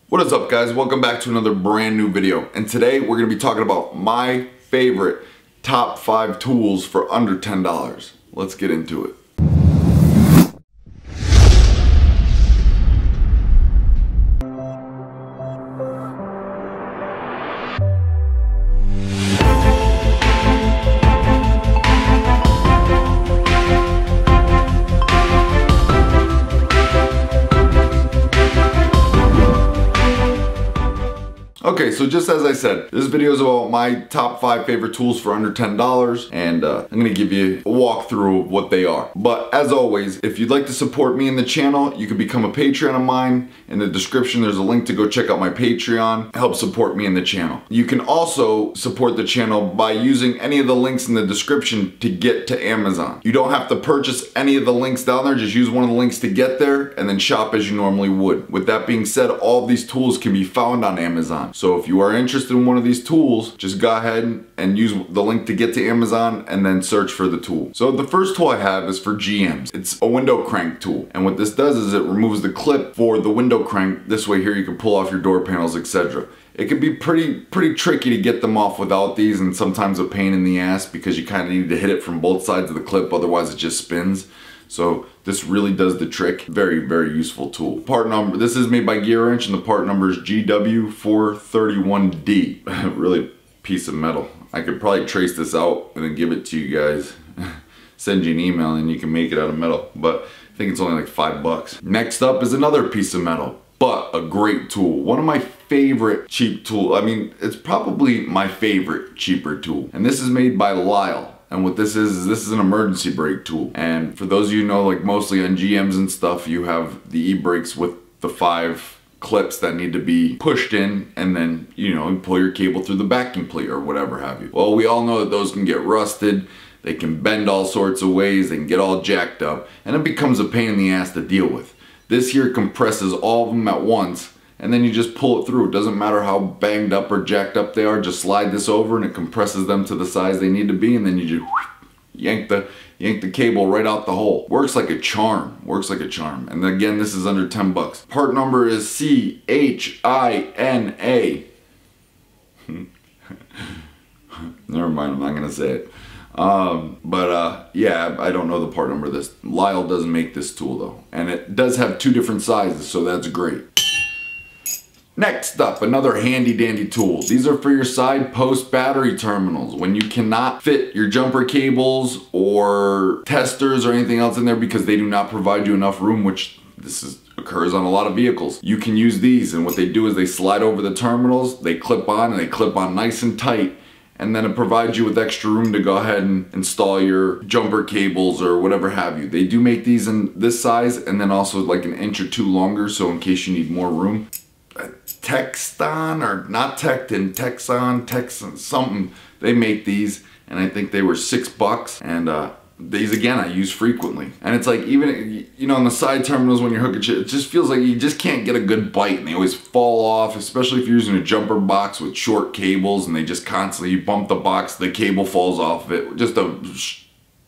What is up, guys? Welcome back to another brand new video. And today we're going to be talking about my favorite top 5 tools for under $10. Let's get into it. Okay, so just as I said, this video is about my top 5 favorite tools for under $10, and I'm going to give you a walkthrough of what they are. But as always, if you'd like to support me in the channel, you can become a Patreon of mine. In the description, there's a link to go check out my Patreon. Help support me in the channel. You can also support the channel by using any of the links in the description to get to Amazon. You don't have to purchase any of the links down there, just use one of the links to get there and then shop as you normally would. With that being said, all of these tools can be found on Amazon. So if you are interested in one of these tools, just go ahead and use the link to get to Amazon and then search for the tool. So the first tool I have is for GMs. It's a window crank tool. And what this does is it removes the clip for the window crank. This way here you can pull off your door panels, etc. It can be pretty tricky to get them off without these, and sometimes a pain in the ass because you kind of need to hit it from both sides of the clip, otherwise it just spins. So this really does the trick. Very, very useful tool. Part number, this is made by Gear Wrench and the part number is GW431D. Really piece of metal. I could probably trace this out and then give it to you guys. Send you an email and you can make it out of metal, but I think it's only like $5. Next up is another piece of metal, but a great tool. One of my favorite cheap tool. I mean, it's probably my favorite cheaper tool. And this is made by LISLE. And what this is an emergency brake tool. And for those of you who know, like mostly on GMs and stuff, you have the e-brakes with the 5 clips that need to be pushed in, and then, you know, you pull your cable through the backing plate or whatever have you. Well, we all know that those can get rusted. They can bend all sorts of ways. They can get all jacked up. And it becomes a pain in the ass to deal with. This here compresses all of them at once, and then you just pull it through. It doesn't matter how banged up or jacked up they are, just slide this over and it compresses them to the size they need to be, and then you just yank the cable right out the hole. Works like a charm. Works like a charm. And again, this is under 10 bucks. Part number is CHINA. Never mind, I'm not gonna say it. Yeah, I don't know the part number of this. LISLE does make this tool though. And it does have 2 different sizes, so that's great. Next up, another handy dandy tool. These are for your side post battery terminals. When you cannot fit your jumper cables or testers or anything else in there because they do not provide you enough room, which occurs on a lot of vehicles. You can use these, and what they do is they slide over the terminals, they clip on, and they clip on nice and tight, and then it provides you with extra room to go ahead and install your jumper cables or whatever have you. They do make these in this size and then also like an inch or 2 longer, so in case you need more room. TEKTON, or not TEKTON, Texan, something. They make these, and I think they were $6. And these again I use frequently. And it's like, even, you know, on the side terminals when you're hooking shit, it just feels like you just can't get a good bite, and they always fall off, especially if you're using a jumper box with short cables, and they just constantly, you bump the box, the cable falls off of it. Just a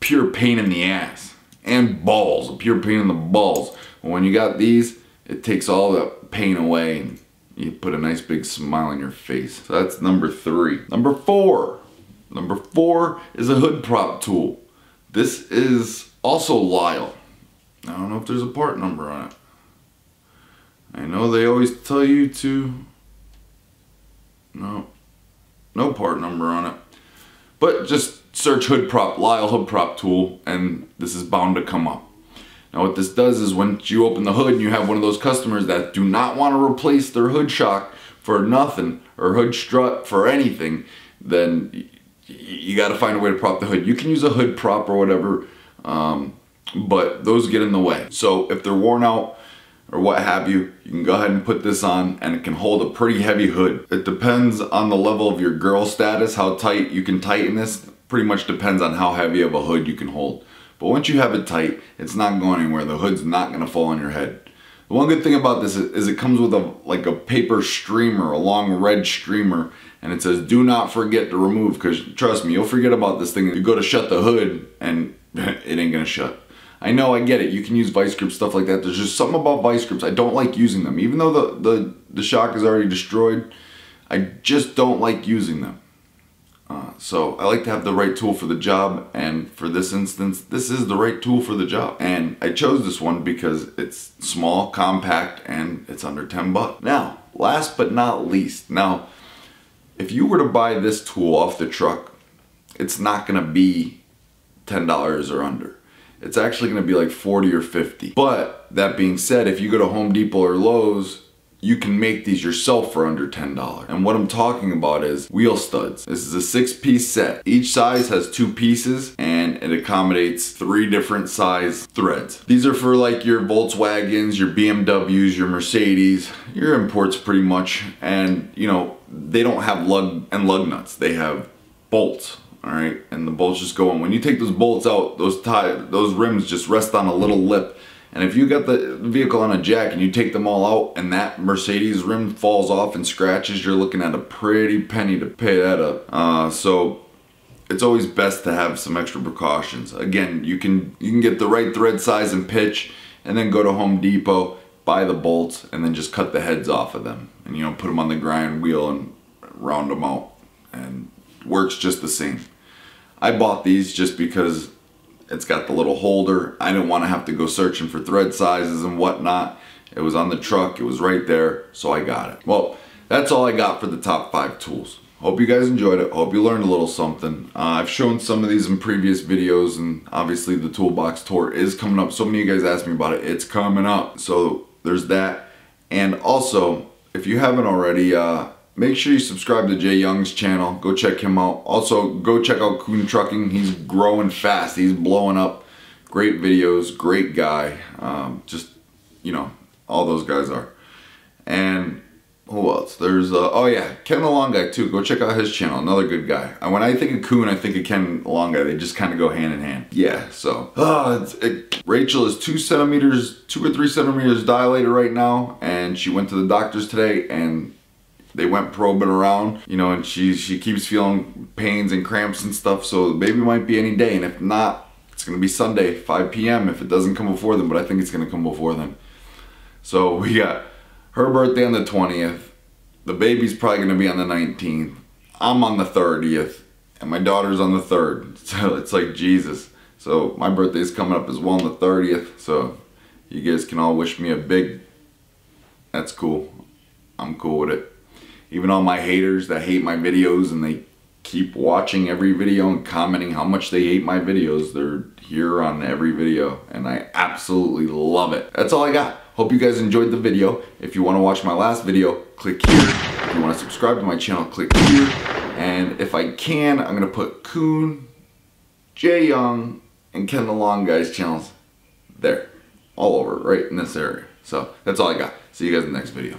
pure pain in the ass. And balls, a pure pain in the balls. But when you got these, it takes all the pain away, and you put a nice big smile on your face. So that's number 3. Number 4. Number 4 is a hood prop tool. This is also LISLE. I don't know if there's a part number on it. I know they always tell you to... No part number on it. But just search hood prop, LISLE hood prop tool, and this is bound to come up. Now what this does is when you open the hood and you have one of those customers that do not want to replace their hood shock for nothing, or hood strut for anything, then you got to find a way to prop the hood. You can use a hood prop or whatever, but those get in the way. So if they're worn out or what have you, you can go ahead and put this on, and it can hold a pretty heavy hood. It depends on the level of your girl status, how tight you can tighten this. Pretty much depends on how heavy of a hood you can hold. But once you have it tight, it's not going anywhere. The hood's not going to fall on your head. The one good thing about this is it comes with like a paper streamer, a long red streamer, and it says do not forget to remove, because trust me, you'll forget about this thing. You go to shut the hood and it ain't going to shut. I know, I get it. You can use vice grips, stuff like that. There's just something about vice grips. I don't like using them. Even though the shock is already destroyed, I just don't like using them. So I like to have the right tool for the job, and for this instance, this is the right tool for the job. And I chose this one because it's small, compact, and it's under 10 bucks. Now, last but not least, now, if you were to buy this tool off the truck, it's not gonna be $10 or under. It's actually gonna be like 40 or 50. But that being said, if you go to Home Depot or Lowe's, you can make these yourself for under $10. And what I'm talking about is wheel studs. This is a 6-piece set. Each size has 2 pieces and it accommodates 3 different size threads. These are for like your Volkswagens, your BMWs, your Mercedes, your imports pretty much. And you know, they don't have lug nuts. They have bolts. All right, and the bolts just go in. When you take those bolts out, those rims just rest on a little lip. And if you got the vehicle on a jack and you take them all out and that Mercedes rim falls off and scratches, you're looking at a pretty penny to pay that up. So it's always best to have some extra precautions. Again, you can get the right thread size and pitch, and then go to Home Depot, buy the bolts, and then just cut the heads off of them. And you know, put them on the grind wheel and round them out. And it works just the same. I bought these just because it's got the little holder. I didn't want to have to go searching for thread sizes and whatnot. It was on the truck, it was right there, so I got it. Well, that's all I got for the top 5 tools. Hope you guys enjoyed it. Hope you learned a little something. I've shown some of these in previous videos, and obviously the toolbox tour is coming up. So many of you guys asked me about it. It's coming up. So there's that. And also, if you haven't already, make sure you subscribe to Jay Young's channel. Go check him out. Also, go check out Coon Trucking. He's growing fast. He's blowing up. Great videos. Great guy. Just, you know, all those guys are. And who else? There's, oh yeah, Ken the Long Guy too. Go check out his channel. Another good guy. When I think of Coon, I think of Ken the Long Guy. They just kind of go hand in hand. Yeah, so. Rachel is 2 or 3 centimeters dilated right now. And she went to the doctors today, and they went probing around, you know, and she keeps feeling pains and cramps and stuff, so the baby might be any day, and if not, it's gonna be Sunday, 5 p.m. if it doesn't come before then, but I think it's gonna come before then. So we got her birthday on the 20th, the baby's probably gonna be on the 19th, I'm on the 30th, and my daughter's on the 3rd, so it's like Jesus. So my birthday's coming up as well on the 30th, so you guys can all wish me a big, that's cool, I'm cool with it. Even all my haters that hate my videos and they keep watching every video and commenting how much they hate my videos, they're here on every video, and I absolutely love it. That's all I got. Hope you guys enjoyed the video. If you want to watch my last video, click here. If you want to subscribe to my channel, click here. And if I can, I'm going to put Coon, Jay Young, and Ken the Long Guy's channels there. All over, right in this area. So that's all I got. See you guys in the next video.